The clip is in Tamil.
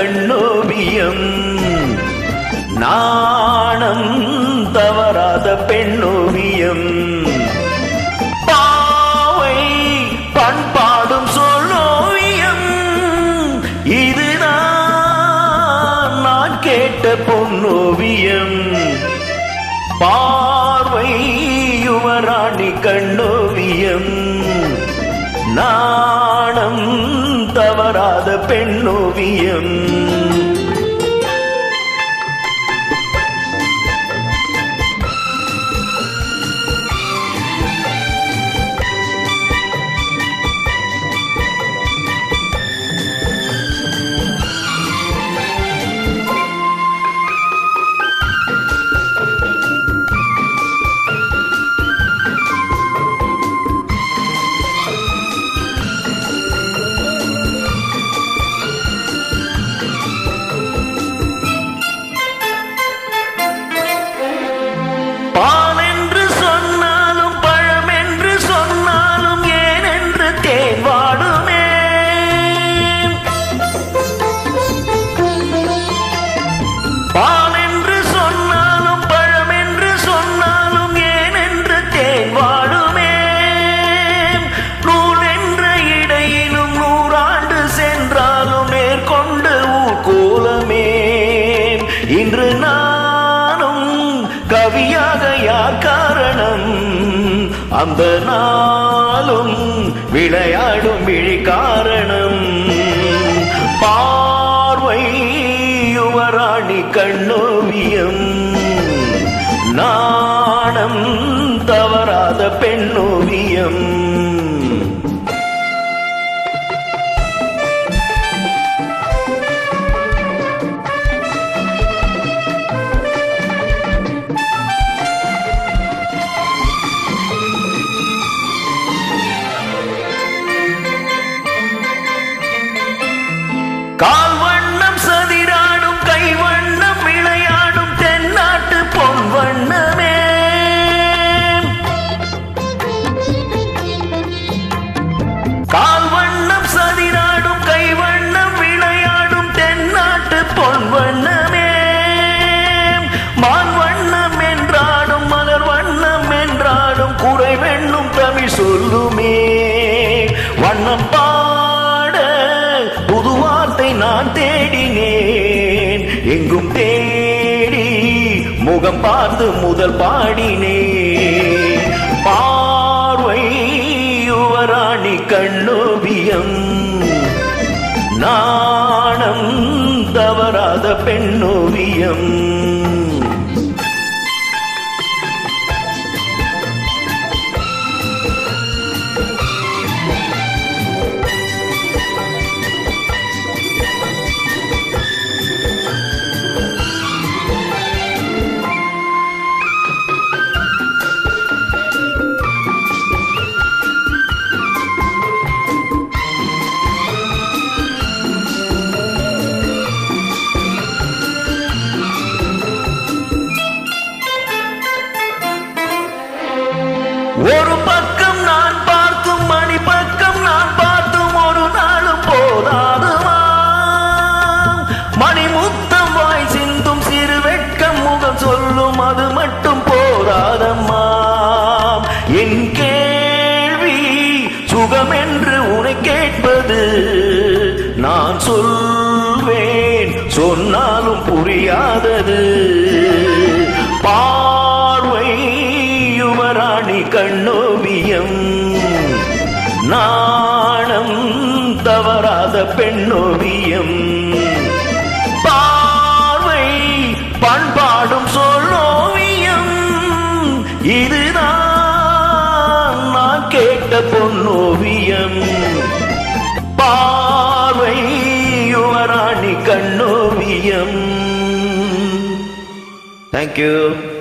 கண்ணோவியம் நாணம் தவறாத பெண்ணோவியம் பாவை பண்பாடும் சொல்லோவியம் இதுதான் நான் கேட்ட பொன்னோவியம் பார்வை யுவராணி கண்ணோவியம் நாணம் தவறாத பெண்ணோவியம் பால் என்று சொன்னாலும் பழம் என்று சொன்னாலும் ஏன் என்று தேன் வாடுமே பால் என்று சொன்னாலும் பழம் என்று சொன்னாலும் ஏன் என்று தேன் வாடுமே நூல் என்ற இடையிலும் 100 ஆண்டு சென்றாலும் மேற்கொண்டு ஊர்கோலமே இன்று நானும் கவியாக யார் காரணம் அந்த நாளும் விளையாடும் விழி காரணம் பார்வை யுவராணி கண்ணோவியம் நாணம் தவறாத பெண்ணோவியம் கால் வண்ணம் சதிராடும் கை வண்ணம் விளையாடும் தென்னாட்டு பொன் வண்ணமே கால் வண்ணம் சதிராடும் கை வண்ணம் விளையாடும் தென்னாட்டு பொன் வண்ணமே மான் வண்ணம் என்றாடும் மலர் வண்ணம் என்றாடும் குறை வெண்ணும் தமிழ் சொல்லுமே வண்ணம் புது வார்த்தை நான் தேடினேன் எங்கும் தேடி முகம் பார்த்து முதல் பாடினேன் பார்வை யுவராணி கண்ணோவியம் நாணம் தவறாத பெண்ணோவியம் ஒரு பக்கம் நான் பார்த்தும் மணி பக்கம் நான் பார்த்தும் ஒரு நாளும் போதாதுமா மணி முத்தம் வாய் சிந்தும் சிறு வெட்கம் முகம் சொல்லும் அது மட்டும் போதாதம்மா என் கேள்வி சுகம் என்று உன்னை கேட்பது நான் சொல்வேன் சொன்னாலும் புரியாதது பார்வை யுவராணி கண்ணோவியம் நாணம் தவறாத பெண்ணோவியம் பார்வை பண்பாடும் சொல்லோவியம் இதுதான் நான் கேட்ட பொன்னோவியம் பார்வை யுவராணி கண்ணோவியம். Thank you.